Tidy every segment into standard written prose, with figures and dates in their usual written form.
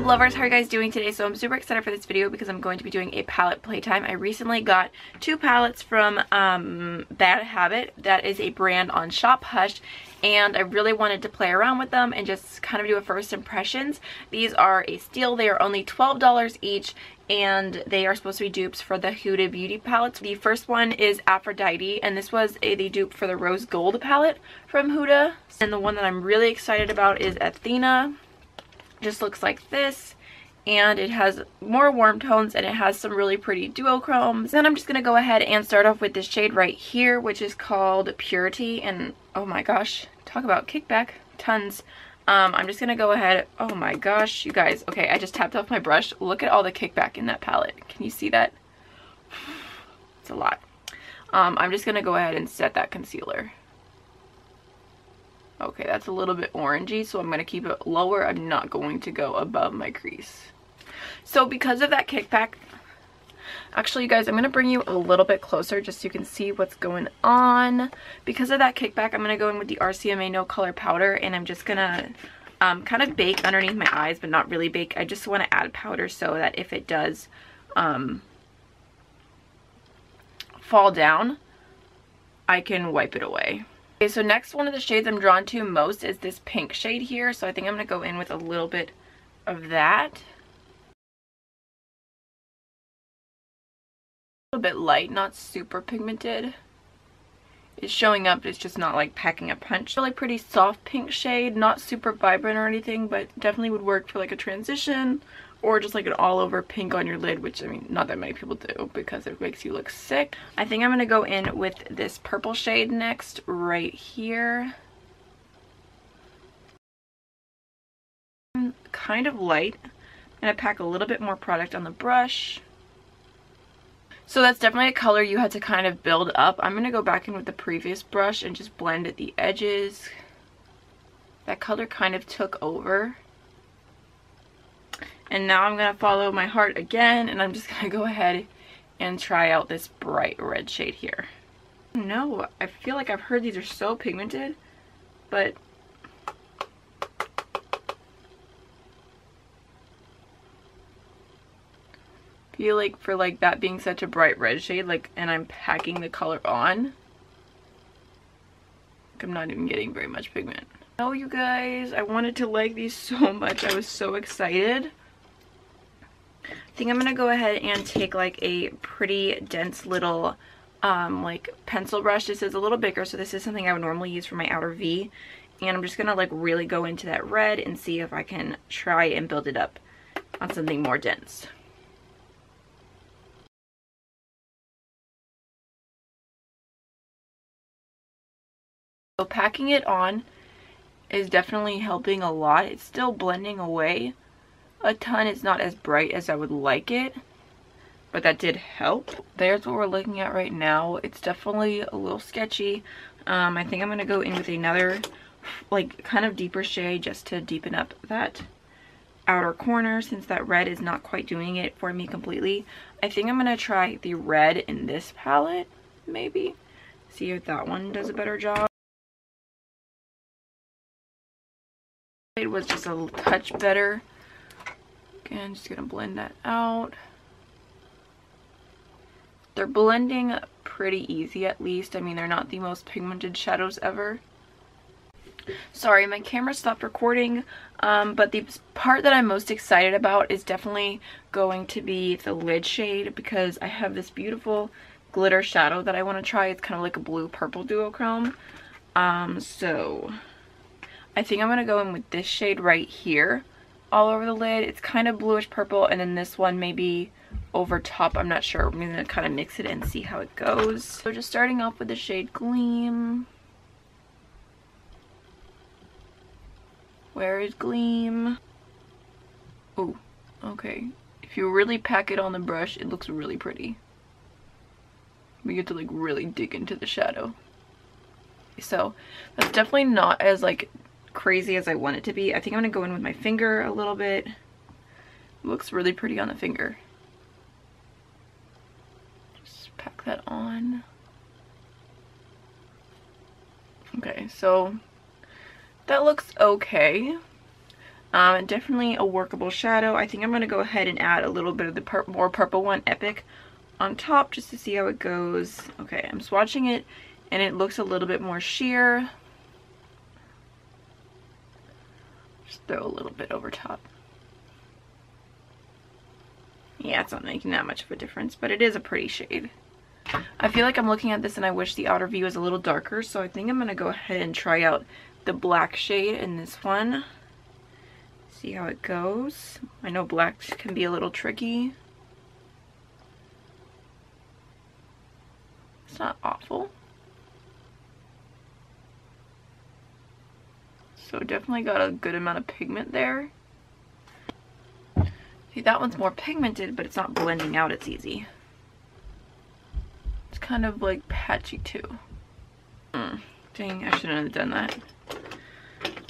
lovers, how are you guys doing today? So I'm super excited for this video because I'm going to be doing a palette playtime. I recently got two palettes from Bad Habit. That is a brand on Shop Hush, and I really wanted to play around with them and just kind of do a first impressions. These are a steal. They are only $12 each, and they are supposed to be dupes for the Huda Beauty palettes. The first one is Aphrodite, and this was the dupe for the Rose Gold palette from Huda. And the one that I'm really excited about is Athena. Just looks like this, and it has more warm tones and it has some really pretty duochromes. Then I'm just gonna go ahead and start off with this shade right here, which is called Purity, and oh my gosh, talk about kickback, tons. I'm just gonna go ahead, oh my gosh, you guys, okay, I just tapped off my brush. Look at all the kickback in that palette. Can you see that? It's a lot. I'm just gonna go ahead and set that concealer. Okay, that's a little bit orangey, so I'm going to keep it lower. I'm not going to go above my crease. So because of that kickback, actually you guys, I'm going to bring you a little bit closer just so you can see what's going on. Because of that kickback, I'm going to go in with the RCMA No Color Powder, and I'm just going to kind of bake underneath my eyes, but not really bake. I just want to add powder so that if it does fall down, I can wipe it away. Okay, so next one of the shades I'm drawn to most is this pink shade here. So I think I'm going to go in with a little bit of that. A little bit light, not super pigmented. It's showing up, it's just not like packing a punch. Really pretty soft pink shade, not super vibrant or anything, but definitely would work for like a transition or just like an all over pink on your lid, which I mean, not that many people do because it makes you look sick. I think I'm going to go in with this purple shade next, right here. Kind of light. I'm going to pack a little bit more product on the brush. So that's definitely a color you had to kind of build up. I'm going to go back in with the previous brush and just blend at the edges. That color kind of took over. And now I'm going to follow my heart again, and I'm just going to go ahead and try out this bright red shade here. No, I feel like I've heard these are so pigmented, but I feel like for like that being such a bright red shade, like, and I'm packing the color on, like I'm not even getting very much pigment. Oh, you guys, I wanted to like these so much. I was so excited. I think I'm gonna go ahead and take like a pretty dense little like pencil brush. This is a little bigger, so this is something I would normally use for my outer V, and I'm just gonna like really go into that red and see if I can try and build it up on something more dense. So packing it on is definitely helping a lot. It's still blending away a ton. It's not as bright as I would like it, but that did help. There's what we're looking at right now. It's definitely a little sketchy. I think I'm going to go in with another like kind of deeper shade just to deepen up that outer corner, since that red is not quite doing it for me completely. I think I'm going to try the red in this palette, maybe. See if that one does a better job. It was just a touch better. Again, just gonna blend that out. They're blending pretty easy, at least. I mean, they're not the most pigmented shadows ever. Sorry, my camera stopped recording, but the part that I'm most excited about is definitely going to be the lid shade, because I have this beautiful glitter shadow that I want to try. It's kind of like a blue-purple duochrome. So I think I'm going to go in with this shade right here all over the lid. It's kind of bluish purple, and then this one maybe over top. I'm not sure. I'm going to kind of mix it and see how it goes. So just starting off with the shade Gleam. Where is Gleam? Oh, okay. If you really pack it on the brush, it looks really pretty. We get to like really dig into the shadow. So that's definitely not as like crazy as I want it to be. I think I'm gonna go in with my finger a little bit. It looks really pretty on the finger. Just pack that on. Okay, so that looks okay. Definitely a workable shadow. I think I'm going to go ahead and add a little bit of the more purple one, Epic, on top just to see how it goes. Okay, I'm swatching it and it looks a little bit more sheer. Just throw a little bit over top. Yeah, it's not making that much of a difference, but it is a pretty shade. I feel like I'm looking at this and I wish the outer V was a little darker, so I think I'm going to go ahead and try out the black shade in this one. See how it goes. I know black can be a little tricky. It's not awful. So definitely got a good amount of pigment there. See, that one's more pigmented, but it's not blending out as easy. It's kind of like patchy too. Dang, I shouldn't have done that.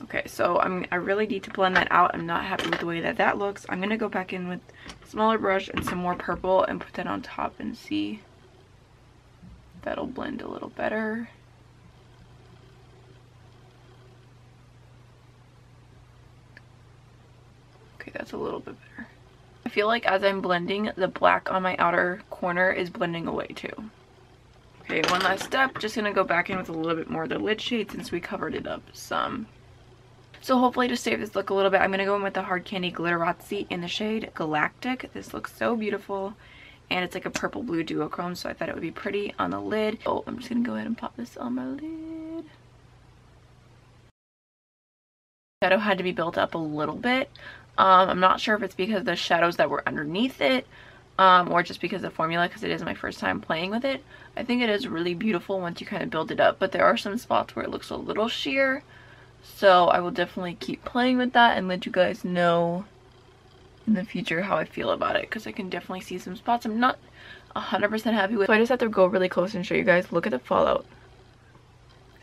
Okay, so I really need to blend that out. I'm not happy with the way that that looks. I'm gonna go back in with a smaller brush and some more purple and put that on top and see if that'll blend a little better. Okay, that's a little bit better. I feel like as I'm blending, the black on my outer corner is blending away too. Okay, one last step. Just gonna go back in with a little bit more of the lid shade since we covered it up some. So hopefully to save this look a little bit, I'm gonna go in with the Hard Candy Glitterazzi in the shade Galactic. This looks so beautiful, and it's like a purple blue duochrome, so I thought it would be pretty on the lid. Oh, I'm just gonna go ahead and pop this on my lid. Shadow had to be built up a little bit. I'm not sure if it's because of the shadows that were underneath it, or just because of the formula, because it is my first time playing with it. I think it is really beautiful once you kind of build it up, but there are some spots where it looks a little sheer. So I will definitely keep playing with that and let you guys know in the future how I feel about it, because I can definitely see some spots I'm not 100% happy with. So I just have to go really close and show you guys. Look at the fallout.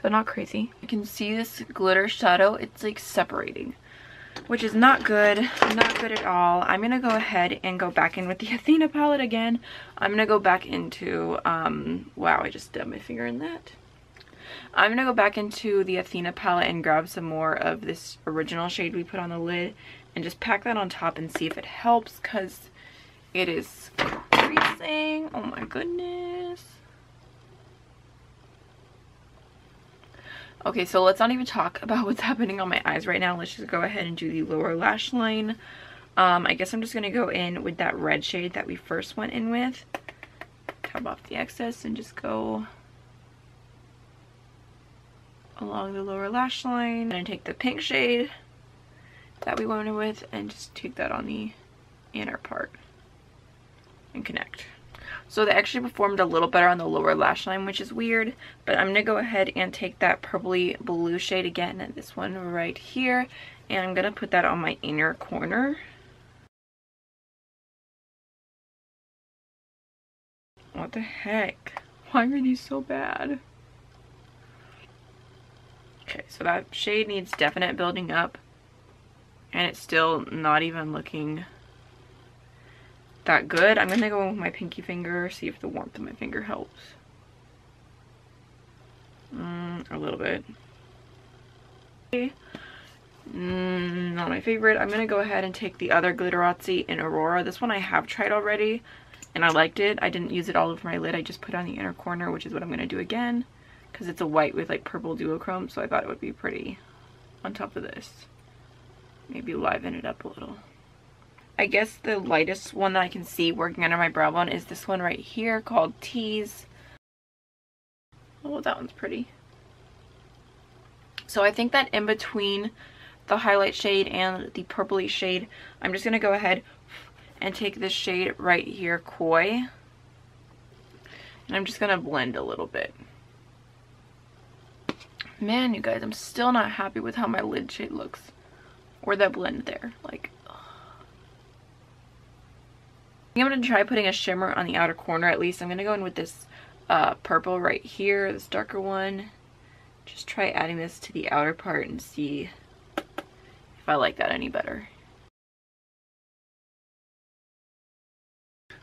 So not crazy. You can see this glitter shadow. It's like separating, which is not good. Not good at all. I'm going to go ahead and go back in with the Athena palette again. I'm going to go back into, wow, I just dubbed my finger in that. I'm going to go back into the Athena palette and grab some more of this original shade we put on the lid and just pack that on top and see if it helps, because it is creasing. Oh my goodness. Okay, so let's not even talk about what's happening on my eyes right now. Let's just go ahead and do the lower lash line. I guess I'm just going to go in with that red shade that we first went in with. Tap off the excess and just go along the lower lash line. And take the pink shade that we went in with and just take that on the inner part and connect. So they actually performed a little better on the lower lash line, which is weird, but I'm gonna go ahead and take that purpley blue shade again, this one right here, and I'm gonna put that on my inner corner. What the heck? Why are these so bad? Okay, so that shade needs definite building up, and it's still not even looking that good. I'm gonna go with my pinky finger, see if the warmth of my finger helps. A little bit. Not my favorite. I'm gonna go ahead and take the other Glitterazzi in Aurora. This one I have tried already and I liked it. I didn't use it all over my lid. I just put it on the inner corner, which is what I'm gonna do again, because it's a white with like purple duochrome, so I thought it would be pretty on top of this. Maybe liven it up a little. I guess the lightest one that I can see working under my brow bone is this one right here called Tease. Oh, that one's pretty. So I think that in between the highlight shade and the purpley shade, I'm just going to go ahead and take this shade right here, Koi. And I'm just going to blend a little bit. Man, you guys, I'm still not happy with how my lid shade looks. Or that blend there. Like, I'm going to try putting a shimmer on the outer corner at least. I'm going to go in with this purple right here, this darker one. Just try adding this to the outer part and see if I like that any better.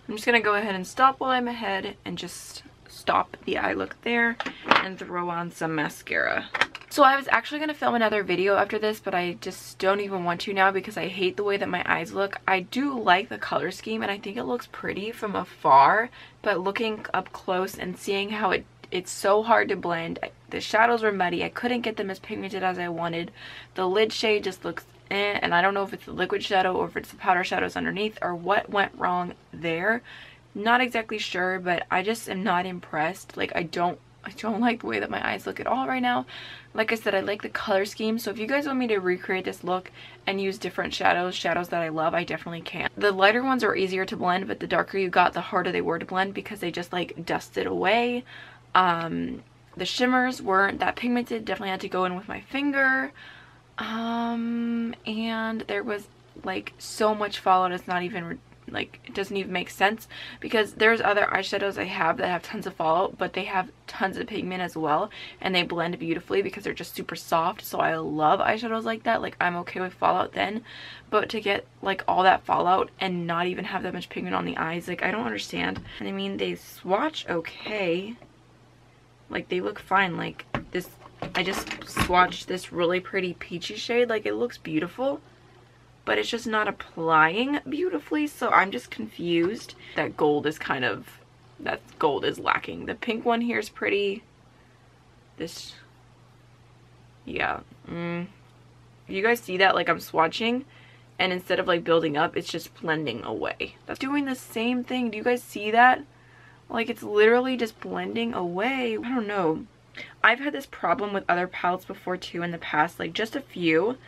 I'm just going to go ahead and stop while I'm ahead and just stop the eye look there and throw on some mascara. So I was actually going to film another video after this, but I just don't even want to now because I hate the way that my eyes look. I do like the color scheme and I think it looks pretty from afar, but looking up close and seeing how it's so hard to blend. The shadows were muddy. I couldn't get them as pigmented as I wanted. The lid shade just looks and I don't know if it's the liquid shadow or if it's the powder shadows underneath or what went wrong there. Not exactly sure, but I just am not impressed. Like I don't like the way that my eyes look at all right now. Like I said, I like the color scheme, so if you guys want me to recreate this look and use different shadows that I love, I definitely can. The lighter ones are easier to blend, but the darker you got, the harder they were to blend because they just like dusted away. The shimmers weren't that pigmented, definitely had to go in with my finger. And there was like so much fallout, it's not even like, it doesn't even make sense because there's other eyeshadows I have that have tons of fallout, but they have tons of pigment as well and they blend beautifully because they're just super soft. So I love eyeshadows like that. Like I'm okay with fallout then, but to get like all that fallout and not even have that much pigment on the eyes, like I don't understand. And I mean, they swatch okay, like they look fine. Like this, I just swatched this really pretty peachy shade, like it looks beautiful, but it's just not applying beautifully, so I'm just confused. That gold is kind of, that gold is lacking. The pink one here is pretty. This, yeah. You guys see that? Like I'm swatching, and instead of like building up, it's just blending away. That's doing the same thing. Do you guys see that? Like it's literally just blending away. I don't know. I've had this problem with other palettes before too in the past, like just a few.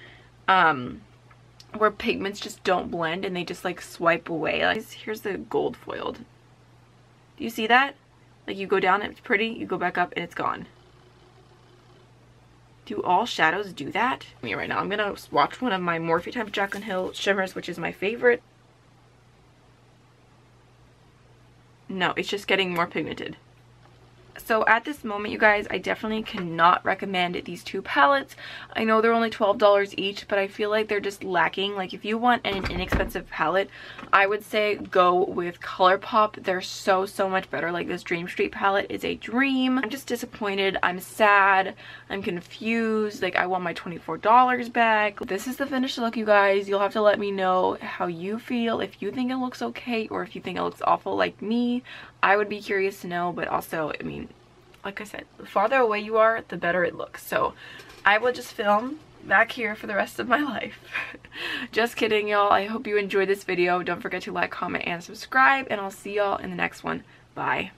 Where pigments just don't blend and they just like swipe away. Like, here's the gold foiled. Do you see that? Like you go down, it's pretty, you go back up and it's gone. Do all shadows do that? Me right now, I'm gonna swatch one of my Morphe Time Jaclyn Hill shimmers, which is my favorite. No, it's just getting more pigmented. So at this moment, you guys, I definitely cannot recommend these two palettes. I know they're only $12 each, but I feel like they're just lacking. Like if you want an inexpensive palette, I would say go with Colourpop. They're so much better. Like this Dream Street palette is a dream. I'm just disappointed. I'm sad. I'm confused. Like I want my $24 back. This is the finished look, you guys. You'll have to let me know how you feel. If you think it looks okay or if you think it looks awful like me, I would be curious to know. But also, I mean, like I said, the farther away you are, the better it looks. So I will just film back here for the rest of my life. Just kidding, y'all. I hope you enjoyed this video. Don't forget to like, comment, and subscribe, and I'll see y'all in the next one. Bye.